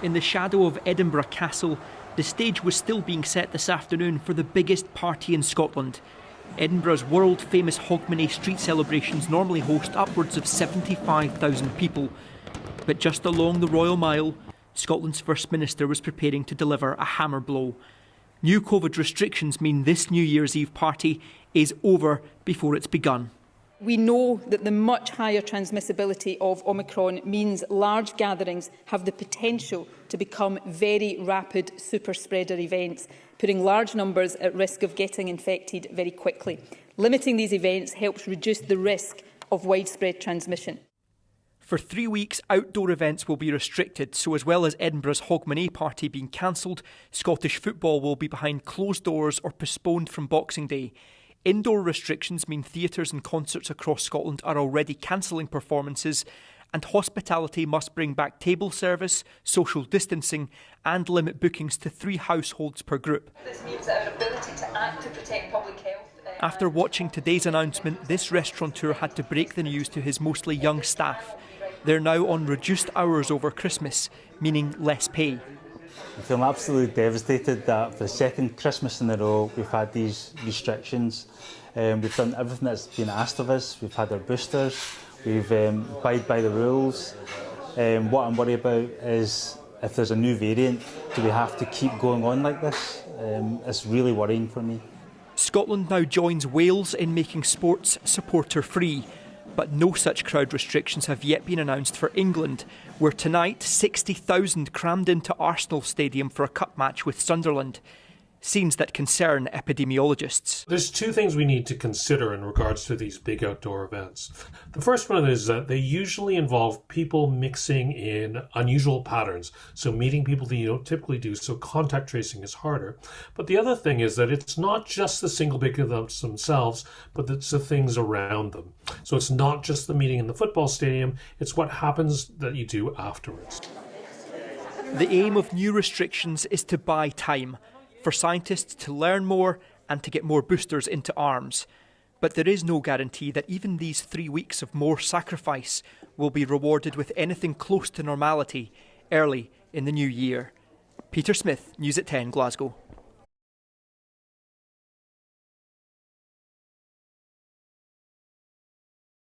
In the shadow of Edinburgh Castle, the stage was still being set this afternoon for the biggest party in Scotland. Edinburgh's world-famous Hogmanay street celebrations normally host upwards of 75,000 people. But just along the Royal Mile, Scotland's First Minister was preparing to deliver a hammer blow. New COVID restrictions mean this New Year's Eve party is over before it's begun. We know that the much higher transmissibility of Omicron means large gatherings have the potential to become very rapid super spreader events, putting large numbers at risk of getting infected very quickly. Limiting these events helps reduce the risk of widespread transmission. For 3 weeks, outdoor events will be restricted, so as well as Edinburgh's Hogmanay party being cancelled, Scottish football will be behind closed doors or postponed from Boxing Day. Indoor restrictions mean theatres and concerts across Scotland are already cancelling performances, and hospitality must bring back table service, social distancing and limit bookings to 3 households per group. This means that our ability to act to protect public health... After watching today's announcement, this restaurateur had to break the news to his mostly young staff. They're now on reduced hours over Christmas, meaning less pay. I feel absolutely devastated that for the second Christmas in a row we've had these restrictions. We've done everything that's been asked of us. We've had our boosters, we've abided by the rules. What I'm worried about is if there's a new variant, do we have to keep going on like this? It's really worrying for me. Scotland now joins Wales in making sports supporter-free. But no such crowd restrictions have yet been announced for England, where tonight 60,000 crammed into Arsenal Stadium for a cup match with Sunderland. Scenes that concern epidemiologists. There's 2 things we need to consider in regards to these big outdoor events. The first one is that they usually involve people mixing in unusual patterns, so meeting people that you don't typically do, so contact tracing is harder. But the other thing is that it's not just the single big events themselves, but it's the things around them. So it's not just the meeting in the football stadium, it's what happens that you do afterwards. The aim of new restrictions is to buy time, for scientists to learn more and to get more boosters into arms. But there is no guarantee that even these 3 weeks of more sacrifice will be rewarded with anything close to normality early in the new year. Peter Smith, News at 10, Glasgow.